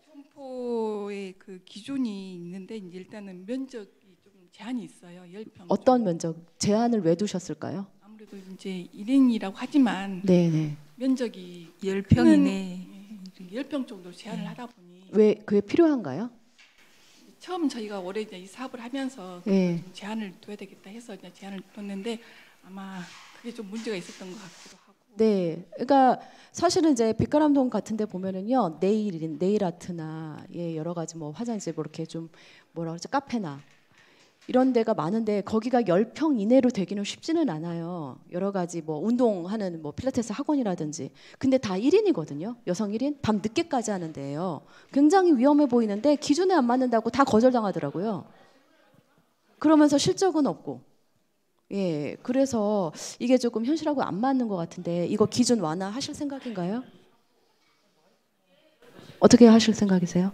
점포의 그 기준이 있는데 이제 일단은 면적이 좀 제한이 있어요. 10평. 어떤 면적 제한을 왜 두셨을까요? 아무래도 이제 1인이라고 하지만 네, 네. 면적이 10평 이내 10평 정도 제한을 하다 보니 왜 그게 필요한가요? 처음 저희가 올해 이제 이 사업을 하면서 예. 좀 제한을 둬야 되겠다 해서 이제 제한을 뒀는데 아마 그게 좀 문제가 있었던 것 같기도 하고. 네, 그러니까 사실은 이제 빛가람동 같은데 보면은요 네일 아트나 예 여러 가지 뭐 화장실 뭐 이렇게 좀 뭐라 그러죠 카페나 이런 데가 많은데 거기가 10평 이내로 되기는 쉽지는 않아요. 여러 가지 뭐 운동하는 뭐 필라테스 학원이라든지 근데 다 1인이거든요. 여성 1인 밤 늦게까지 하는 데예요. 굉장히 위험해 보이는데 기준에 안 맞는다고 다 거절당하더라고요. 그러면서 실적은 없고. 예, 그래서 이게 조금 현실하고 안 맞는 것 같은데 이거 기준 완화하실 생각인가요? 어떻게 하실 생각이세요?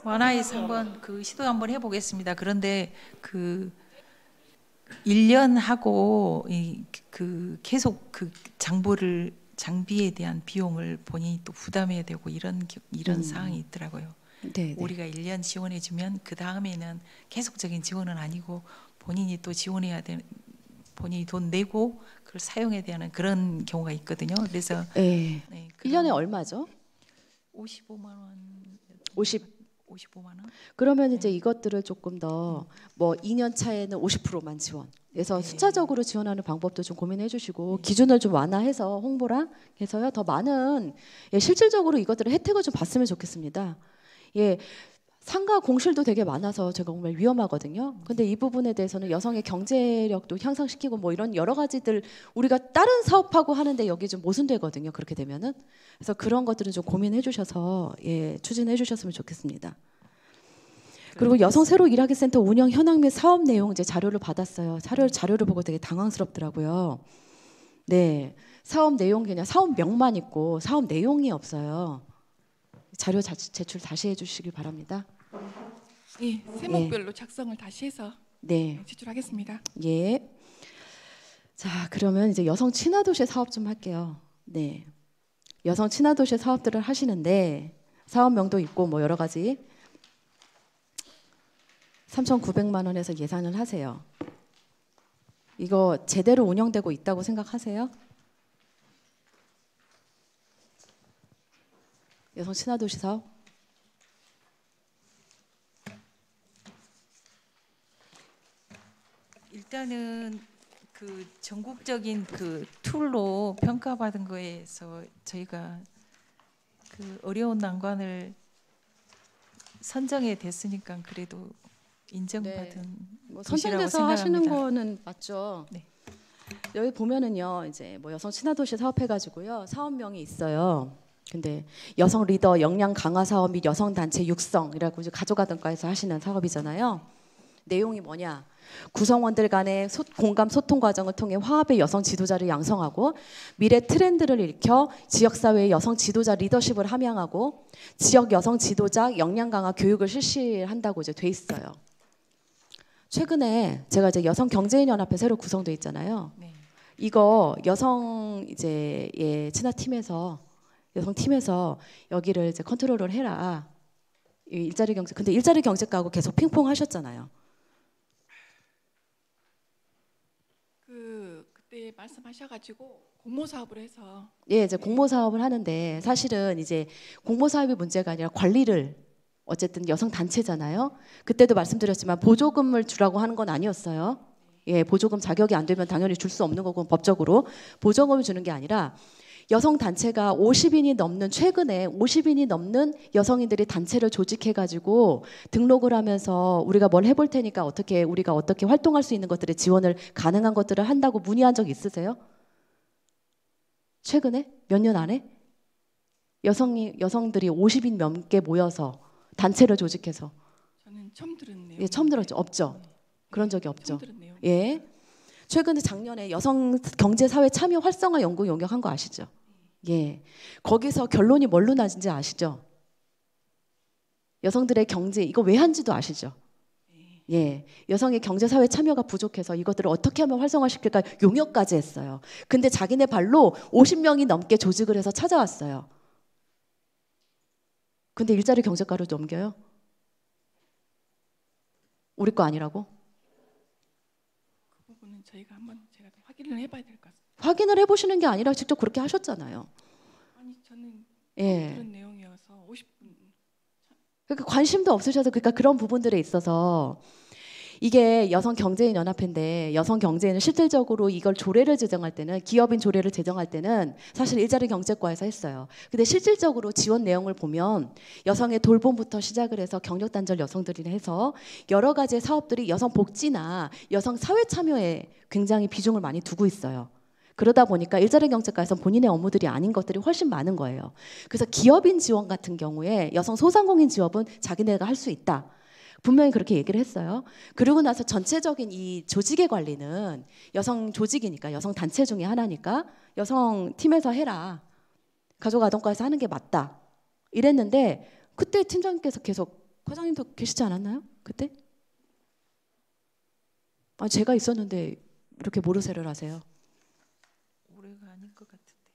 완화해서 한번 그 시도 한번 해보겠습니다. 그런데 그 1년 하고 그 계속 그 장비에 대한 비용을 본인이 또 부담해야 되고 이런 사항이 있더라고요. 네, 네. 우리가 1년 지원해주면 그 다음에는 계속적인 지원은 아니고 본인이 또 지원해야 되는 본인이 돈 내고 그걸 사용해야 되는 그런 경우가 있거든요. 그래서 예. 네, 1년에 얼마죠? 55만 원, 55만 원. 그러면 이제 이것들을 조금 더 뭐 2년 차에는 50%만 지원. 그래서 숫자적으로 지원하는 방법도 좀 고민해 주시고 기준을 좀 완화해서 홍보랑 해서요. 더 많은 예, 실질적으로 이것들의 혜택을 좀 봤으면 좋겠습니다. 예. 상가 공실도 되게 많아서 제가 정말 위험하거든요. 근데 이 부분에 대해서는 여성의 경제력도 향상시키고 뭐 이런 여러 가지들 우리가 다른 사업하고 하는데 여기 좀 모순되거든요. 그렇게 되면은. 그래서 그런 것들은 좀 고민해 주셔서 예, 추진해 주셨으면 좋겠습니다. 그리고 여성 새로 일하기 센터 운영 현황 및 사업 내용 이제 자료를 받았어요. 자료를 보고 되게 당황스럽더라고요. 네. 사업 내용 그냥 사업명만 있고 사업 내용이 없어요. 자료 제출 다시 해 주시길 바랍니다. 예, 세목별로 작성을 다시 해서 네. 제출하겠습니다. 예. 자, 그러면 이제 여성 친화도시 사업 좀 할게요. 네. 여성 친화도시 사업들을 하시는데 사업명도 있고 뭐 여러 가지 3,900만 원에서 예산을 하세요. 이거 제대로 운영되고 있다고 생각하세요? 여성 친화도시 사업? 일단은 그 전국적인 그 툴로 평가받은 거에서 저희가 그 어려운 난관을 선정해 됐으니까 그래도 인정받은 뭐 도시라고 선정돼서 하시는 생각합니다. 거는 맞죠. 네. 여기 보면은요, 이제 뭐 여성 친화도시 사업해가지고요 사업명이 있어요. 근데 여성 리더 역량 강화 사업 및 여성 단체 육성이라고 이제 가져가던 과에서 하시는 사업이잖아요. 내용이 뭐냐? 구성원들 간의 공감 소통 과정을 통해 화합의 여성 지도자를 양성하고 미래 트렌드를 일으켜 지역사회의 여성 지도자 리더십을 함양하고 지역 여성 지도자 역량 강화 교육을 실시한다고 이제 돼 있어요. 최근에 제가 이제 여성 경제인 연합회 새로 구성돼 있잖아요. 네. 이거 여성 이제 친화 팀에서 여성 팀에서 여기를 이제 컨트롤을 해라. 이 일자리 경제. 근데 일자리 경제과하고 계속 핑퐁 하셨잖아요. 그때 말씀하셔가지고 공모 사업을 해서 예, 이제 공모 사업을 하는데 사실은 이제 공모 사업이 문제가 아니라 관리를 어쨌든 여성 단체잖아요. 그때도 말씀드렸지만 보조금을 주라고 하는 건 아니었어요. 예, 보조금 자격이 안 되면 당연히 줄 수 없는 거고 법적으로 보조금을 주는 게 아니라 여성 단체가 50인이 넘는 최근에 50인이 넘는 여성인들이 단체를 조직해 가지고 등록을 하면서 우리가 뭘 해볼 테니까 우리가 어떻게 활동할 수 있는 것들에 지원을 가능한 것들을 한다고 문의한 적 있으세요? 최근에 몇 년 안에 여성들이 50인 넘게 모여서 단체를 조직해서 저는 처음 들었네요. 예, 처음 들었죠. 없죠. 그런 적이 없죠. 처음 들었네요. 예. 최근에 작년에 여성 경제 사회 참여 활성화 연구 용역한 거 아시죠? 예. 거기서 결론이 뭘로 나진지 아시죠? 여성들의 경제 이거 왜 한지도 아시죠? 예. 여성의 경제 사회 참여가 부족해서 이것들을 어떻게 하면 활성화시킬까 용역까지 했어요. 근데 자기네 발로 50명이 넘게 조직을 해서 찾아왔어요. 근데 일자리 경제과로 넘겨요? 우리 거 아니라고? 그 부분은 저희가 한번 제가 좀 확인을 해봐야 될 것 같습니다. 확인을 해보시는 게 아니라 직접 그렇게 하셨잖아요. 아니 저는 예. 그런 내용이어서 50분 그러니까 관심도 없으셔서 그러니까 그런 부분들에 있어서 이게 여성 경제인 연합회인데 여성 경제인은 실질적으로 이걸 조례를 제정할 때는 기업인 조례를 제정할 때는 사실 일자리 경제과에서 했어요. 근데 실질적으로 지원 내용을 보면 여성의 돌봄부터 시작을 해서 경력 단절 여성들이 해서 여러 가지의 사업들이 여성 복지나 여성 사회 참여에 굉장히 비중을 많이 두고 있어요. 그러다 보니까 일자리 경제과에서 본인의 업무들이 아닌 것들이 훨씬 많은 거예요. 그래서 기업인 지원 같은 경우에 여성 소상공인 지원은 자기네가 할 수 있다. 분명히 그렇게 얘기를 했어요. 그러고 나서 전체적인 이 조직의 관리는 여성 조직이니까 여성 단체 중에 하나니까 여성 팀에서 해라. 가족아동과에서 하는 게 맞다. 이랬는데 그때 팀장님께서 계속 과장님도 계시지 않았나요? 그때? 아, 제가 있었는데 이렇게 모르쇠를 하세요. 올해가 아닌 것 같은데.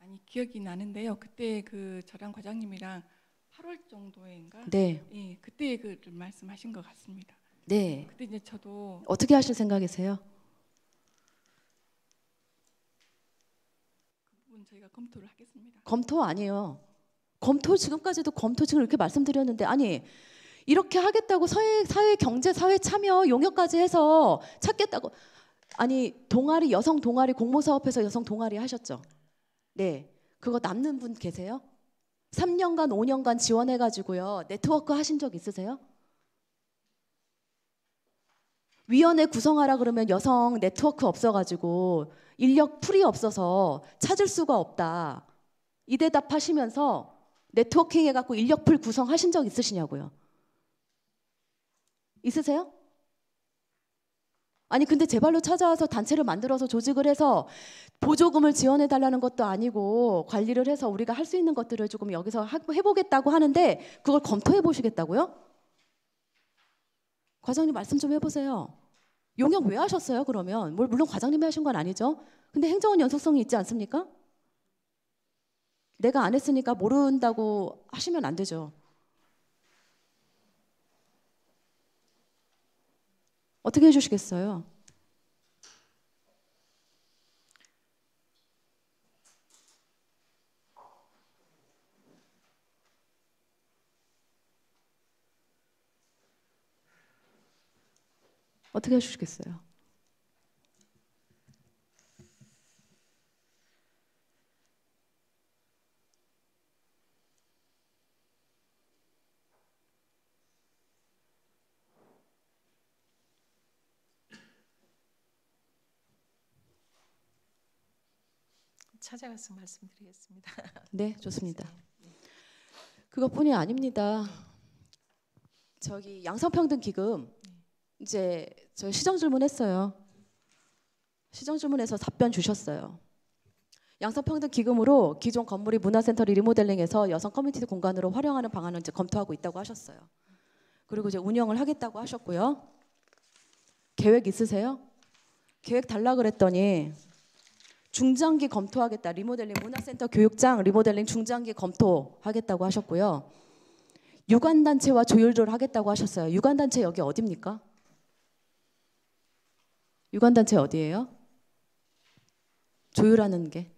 아니 기억이 나는데요. 그때 그 저랑 과장님이랑 8월 정도인가? 네. 예, 그때 그 말씀하신 것 같습니다. 네. 그때 이제 저도 어떻게 하실 생각이세요? 그 부분 저희가 검토를 하겠습니다. 검토 아니에요. 검토 지금까지도 검토 지금 이렇게 말씀드렸는데 아니 이렇게 하겠다고 사회 경제 사회 참여 용역까지 해서 찾겠다고 아니 동아리 여성 동아리 공모 사업해서 여성 동아리 하셨죠? 네. 그거 남는 분 계세요? 3년간 5년간 지원해 가지고요. 네트워크 하신 적 있으세요? 위원회 구성하라 그러면 여성 네트워크 없어 가지고 인력 풀이 없어서 찾을 수가 없다. 이 대답 하시면서 네트워킹 해 갖고 인력 풀 구성하신 적 있으시냐고요? 있으세요? 아니 근데 제 발로 찾아와서 단체를 만들어서 조직을 해서 보조금을 지원해 달라는 것도 아니고 관리를 해서 우리가 할 수 있는 것들을 조금 여기서 해보겠다고 하는데 그걸 검토해 보시겠다고요? 과장님 말씀 좀 해보세요. 용역 왜 하셨어요 그러면? 물론 과장님이 하신 건 아니죠. 근데 행정은 연속성이 있지 않습니까? 내가 안 했으니까 모른다고 하시면 안 되죠. 어떻게 해주시겠어요? 어떻게 해주시겠어요? 찾아가서 말씀드리겠습니다. 네, 좋습니다. 그것뿐이 아닙니다. 저기 양성평등기금 이제 저 시정질문했어요. 시정질문에서 답변 주셨어요. 양성평등기금으로 기존 건물이 문화센터를 리모델링해서 여성 커뮤니티 공간으로 활용하는 방안을 이제 검토하고 있다고 하셨어요. 그리고 이제 운영을 하겠다고 하셨고요. 계획 있으세요? 계획 달라 그랬더니 중장기 검토하겠다. 리모델링 문화센터 교육장 리모델링 중장기 검토하겠다고 하셨고요. 유관단체와 조율을 하겠다고 하셨어요. 유관단체 여기 어디입니까? 유관단체 어디예요? 조율하는 게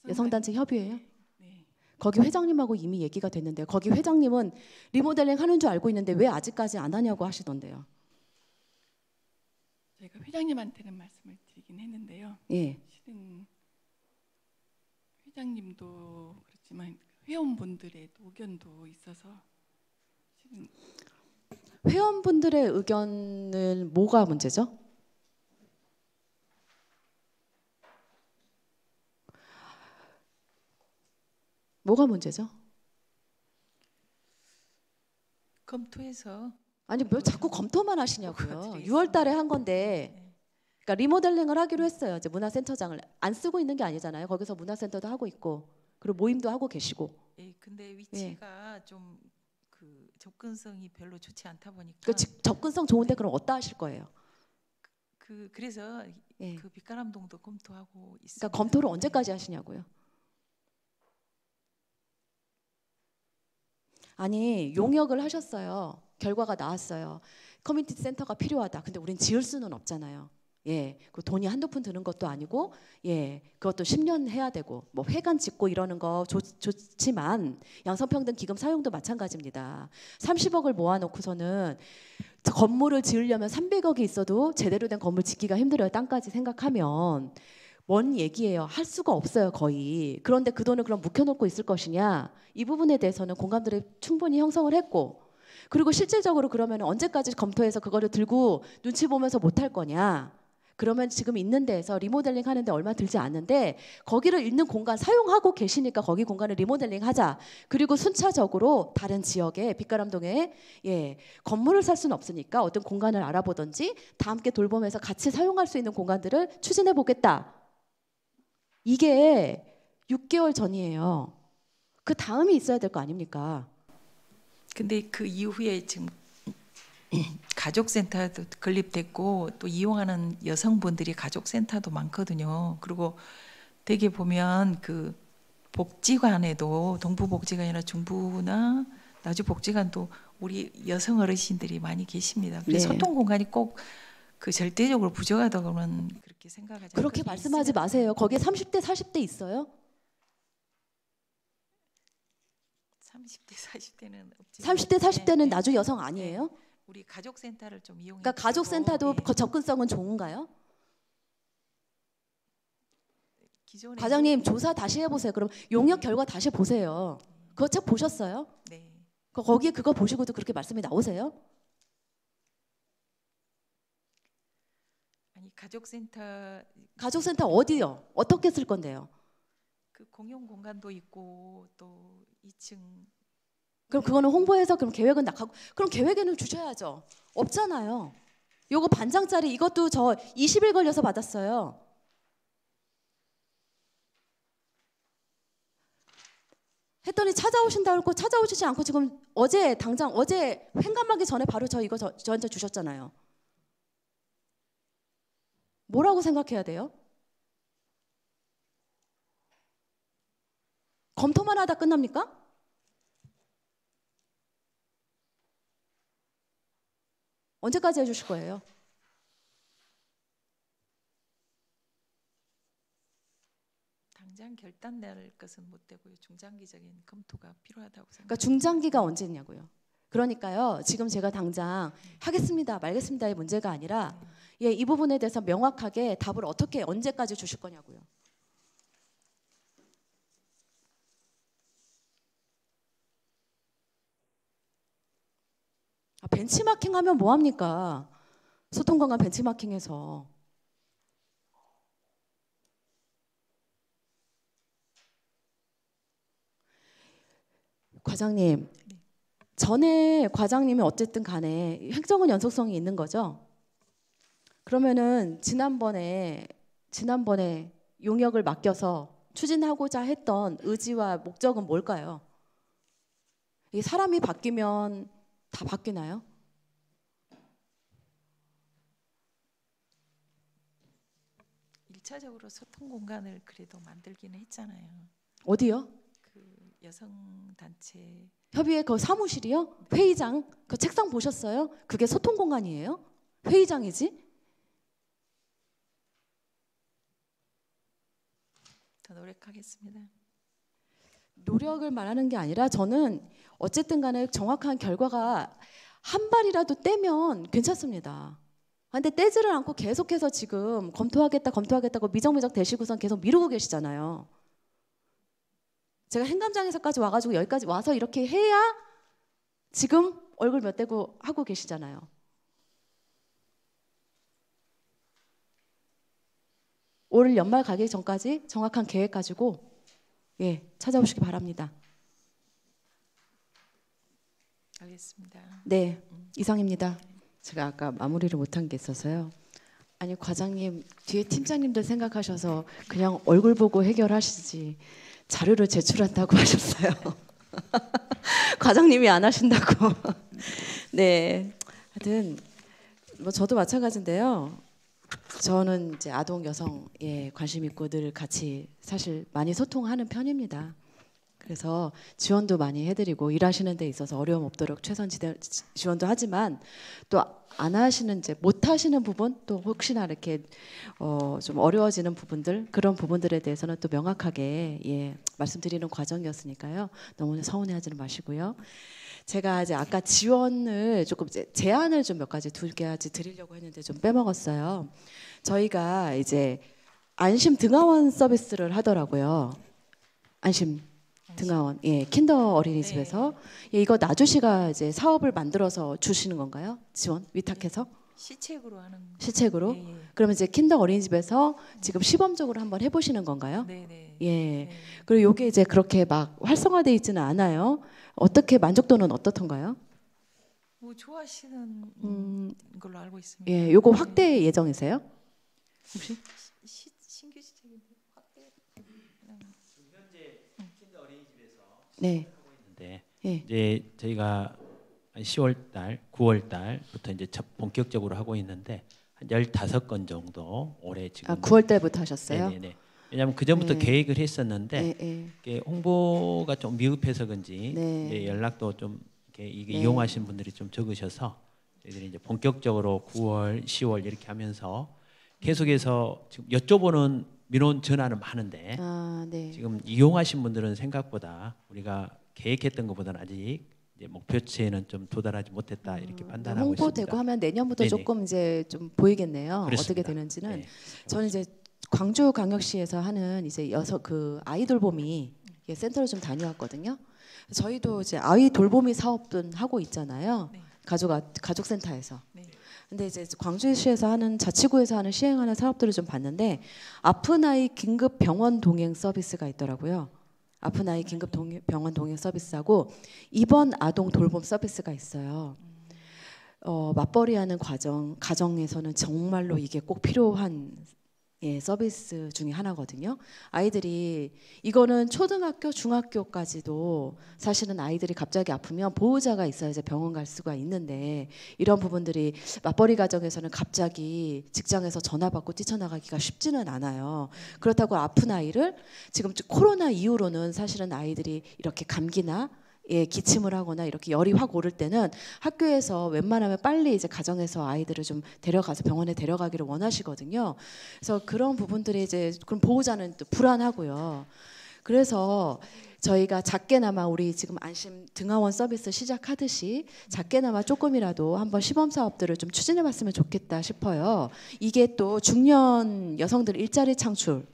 여성단체 협의회예요? 네. 거기 회장님하고 이미 얘기가 됐는데 거기 회장님은 리모델링 하는 줄 알고 있는데 왜 아직까지 안 하냐고 하시던데요. 저희가 회장님한테는 말씀을 드리긴 했는데요. 예. 실은 회장님도 그렇지만 회원분들의 의견도 있어서 실은 회원분들의 의견은 뭐가 문제죠? 뭐가 문제죠? 검토해서 아니 왜 자꾸 검토만 하시냐고요. 드리겠습니다. 6월 달에 한 건데 네. 그러니까 리모델링을 하기로 했어요. 이제 문화센터장을 안 쓰고 있는 게 아니잖아요. 거기서 문화센터도 하고 있고 그리고 모임도 하고 계시고. 예, 근데 위치가 좀 그 접근성이 별로 좋지 않다 보니까 그 접근성 좋은데 그럼 어디다 하실 거예요? 그래서 예. 그 빛가람동도 검토하고 있습니다. 그러니까 검토를 언제까지 하시냐고요. 아니 용역을 하셨어요. 결과가 나왔어요. 커뮤니티 센터가 필요하다. 근데 우린 지을 수는 없잖아요. 예, 그 돈이 한두 푼 드는 것도 아니고, 예, 그것도 10년 해야 되고, 뭐 회관 짓고 이러는 거 좋지만 양성평등 기금 사용도 마찬가지입니다. 30억을 모아놓고서는 건물을 지으려면 300억이 있어도 제대로 된 건물 짓기가 힘들어요. 땅까지 생각하면 뭔 얘기예요. 할 수가 없어요, 거의. 그런데 그 돈을 그럼 묵혀놓고 있을 것이냐? 이 부분에 대해서는 공감들이 충분히 형성을 했고, 그리고 실질적으로 그러면 언제까지 검토해서 그거를 들고 눈치 보면서 못할 거냐? 그러면 지금 있는 데에서 리모델링 하는데 얼마 들지 않는데 거기를 있는 공간 사용하고 계시니까 거기 공간을 리모델링 하자. 그리고 순차적으로 다른 지역에 빛가람동에 예, 건물을 살 수는 없으니까 어떤 공간을 알아보든지 다 함께 돌보면서 같이 사용할 수 있는 공간들을 추진해 보겠다. 이게 6개월 전이에요. 그 다음이 있어야 될 거 아닙니까? 근데 그 이후에 지금 가족센터도 건립됐고 또 이용하는 여성분들이 가족센터도 많거든요. 그리고 되게 보면 그 복지관에도 동부복지관이나 중부나 나주복지관도 우리 여성 어르신들이 많이 계십니다. 그래서 네. 소통 공간이 꼭 그 절대적으로 부족하다고는 그렇게 생각하지 않고 그렇게 말씀하지 마세요. 거기에 30대, 40대 있어요? 30대, 40대는 없지. 30대, 40대는 네, 나주 여성 아니에요? 우리 가족센터를 좀 이용해. 그러니까 가족센터도 주시고, 예. 접근성은 좋은가요? 기존에 과장님 조사 다시 해보세요. 그럼 용역 결과 다시 보세요. 그거 책 보셨어요? 네. 거기에 그거 보시고도 그렇게 말씀이 나오세요? 아니 가족센터 가족센터 어디요? 어떻게 쓸 건데요? 그 공용 공간도 있고 또 2층 그럼 그거는 홍보해서 그럼 계획은 나가고 그럼 계획에는 주셔야죠. 없잖아요. 요거 반장짜리 이것도 저 20일 걸려서 받았어요. 했더니 찾아오신다고 찾아오시지 않고 지금 어제 당장 어제 횡감하기 전에 바로 저한테 주셨잖아요. 뭐라고 생각해야 돼요? 검토만 하다 끝납니까? 언제까지 해주실 거예요? 당장 결단 낼 것은 못 되고요. 중장기적인 검토가 필요하다고 생각합니다. 그러니까 중장기가 언제냐고요. 그러니까요. 지금 제가 당장 하겠습니다, 말겠습니다의 문제가 아니라 예, 이 부분에 대해서 명확하게 답을 어떻게 언제까지 주실 거냐고요. 벤치마킹 하면 뭐 합니까? 소통 공간 벤치마킹해서 과장님, 전에 과장님이 어쨌든 간에 행정은 연속성이 있는 거죠? 그러면은 지난번에 용역을 맡겨서 추진하고자 했던 의지와 목적은 뭘까요? 이 사람이 바뀌면 다 바뀌나요? 일차적으로 소통 공간을 그래도 만들기는 했잖아요. 어디요? 그 여성 단체 협의회 그 사무실이요? 회의장? 그 책상 보셨어요? 그게 소통 공간이에요? 회의장이지? 더 노력하겠습니다. 노력을 말하는 게 아니라 저는 어쨌든 간에 정확한 결과가 한 발이라도 떼면 괜찮습니다. 근데 떼지를 않고 계속해서 지금 검토하겠다고 미적미적 대시고선 계속 미루고 계시잖아요. 제가 행감장에서까지 와가지고 여기까지 와서 이렇게 해야 지금 얼굴 몇 대고 하고 계시잖아요. 올 연말 가기 전까지 정확한 계획 가지고 찾아오시기 바랍니다. 알겠습니다. 네, 이상입니다. 제가 아까 마무리를 못한 게 있어서요. 아니 과장님 뒤에 팀장님들 생각하셔서 그냥 얼굴 보고 해결하시지 자료를 제출한다고 하셨어요. 과장님이 안 하신다고. 네, 하여튼 뭐 저도 마찬가지인데요. 저는 이제 아동 여성에 관심 있고 늘 같이 사실 많이 소통하는 편입니다. 그래서 지원도 많이 해드리고 일하시는 데 있어서 어려움 없도록 최선 지원도 하지만 또 안 하시는 이제 못 하시는 부분 또 혹시나 이렇게 좀 어려워지는 부분들 그런 부분들에 대해서는 또 명확하게 말씀드리는 과정이었으니까요. 너무 서운해하지는 마시고요. 제가 이제 아까 지원을 조금 이제 제안을 좀 몇 가지 두 가지 드리려고 했는데 좀 빼먹었어요. 저희가 이제 안심 등하원 서비스를 하더라고요. 안심 등하원, 킨더 어린이집에서 이거 나주시가 이제 사업을 만들어서 주시는 건가요? 지원 위탁해서? 시책으로 하는. 시책으로? 예. 그러면 이제 킨더 어린이집에서 지금 시범적으로 한번 해보시는 건가요? 네네. 예. 그리고 이게 이제 그렇게 막 활성화돼 있지는 않아요. 어떻게 만족도는 어떻던가요? 뭐 좋아하시는 걸로 알고 있습니다. 예, 요거 확대 예정이세요? 혹시? 신규 시책인데 확대. 현재 킨더 어린이집에서 네. 하고 있는데 예. 이제 저희가 10월 달, 9월 달부터 이제 본격적으로 하고 있는데 한 15건 정도 올해 지금 9월 달부터 하셨어요? 네네네. 왜냐하면 그 전부터 계획을 했었는데 이게 홍보가 좀 미흡해서 그런지 이제 연락도 좀 이게 이용하신 분들이 좀 적으셔서 저희들이 이제 본격적으로 9월, 10월 이렇게 하면서 계속해서 지금 여쭤보는 민원 전화는 많은데 지금 이용하신 분들은 생각보다 우리가 계획했던 것보다는 아직 이제 목표치에는 좀 도달하지 못했다 이렇게 판단하고 있습니다. 홍보되고 하면 내년부터 조금 이제 좀 보이겠네요. 그렇습니다. 어떻게 되는지는. 네. 저는 이제 광주광역시에서 하는 이제 그 아이 돌보미 센터를 좀 다녀왔거든요. 저희도 이제 아이 돌보미 사업도 하고 있잖아요. 네. 가족센터에서. 네. 근데 이제 광주시에서 하는 자치구에서 하는 시행하는 사업들을 좀 봤는데 아픈 아이 긴급 병원 동행 서비스가 있더라고요. 아픈 아이 긴급 병원 동행 서비스하고 입원 아동 돌봄 서비스가 있어요. 맞벌이하는 가정에서는 정말로 이게 꼭 필요한 서비스 중에 하나거든요. 아이들이 이거는 초등학교, 중학교까지도 사실은 아이들이 갑자기 아프면 보호자가 있어야 이제 병원 갈 수가 있는데 이런 부분들이 맞벌이 가정에서는 갑자기 직장에서 전화 받고 뛰쳐나가기가 쉽지는 않아요. 그렇다고 아픈 아이를 지금 코로나 이후로는 사실은 아이들이 이렇게 감기나 기침을 하거나 이렇게 열이 확 오를 때는 학교에서 웬만하면 빨리 이제 가정에서 아이들을 좀 데려가서 병원에 데려가기를 원하시거든요. 그래서 그런 부분들이 이제 그럼 보호자는 또 불안하고요. 그래서 저희가 작게나마 우리 지금 안심 등하원 서비스 시작하듯이 작게나마 조금이라도 한번 시범 사업들을 좀 추진해봤으면 좋겠다 싶어요. 이게 또 중년 여성들 일자리 창출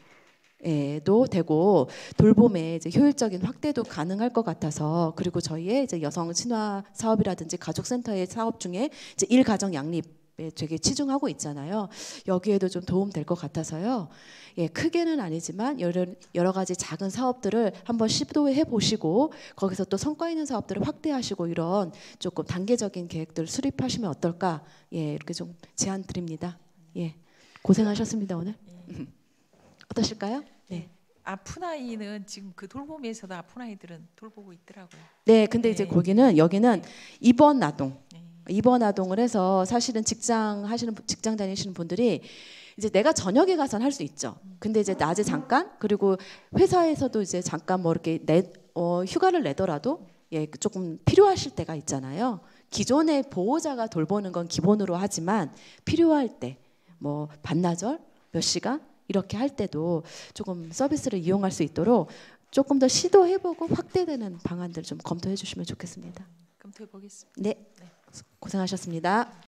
도 되고 돌봄의 이제 효율적인 확대도 가능할 것 같아서 그리고 저희의 이제 여성 친화 사업이라든지 가족센터의 사업 중에 이제 일가정 양립 되게 치중하고 있잖아요. 여기에도 좀 도움 될 것 같아서요. 예, 크게는 아니지만 여러 가지 작은 사업들을 한번 시도해 보시고 거기서 또 성과 있는 사업들을 확대하시고 이런 조금 단계적인 계획들을 수립하시면 어떨까? 예, 이렇게 좀 제안 드립니다. 예, 고생하셨습니다 오늘. 어떠실까요? 네. 아픈 아이는 지금 그 돌봄에서도 아픈 아이들은 돌보고 있더라고요. 네, 근데 이제 여기는 입원 아동. 입원 아동을 해서 사실은 직장 다니시는 분들이 이제 내가 저녁에 가서는 할 수 있죠. 근데 이제 낮에 잠깐 그리고 회사에서도 이제 잠깐 뭐 이렇게 휴가를 내더라도 예, 조금 필요하실 때가 있잖아요. 기존의 보호자가 돌보는 건 기본으로 하지만 필요할 때 뭐 반나절 몇 시간 이렇게 할 때도 조금 서비스를 이용할 수 있도록 조금 더 시도해보고 확대되는 방안들 좀 검토해 주시면 좋겠습니다. 검토해 보겠습니다. 네, 고생하셨습니다.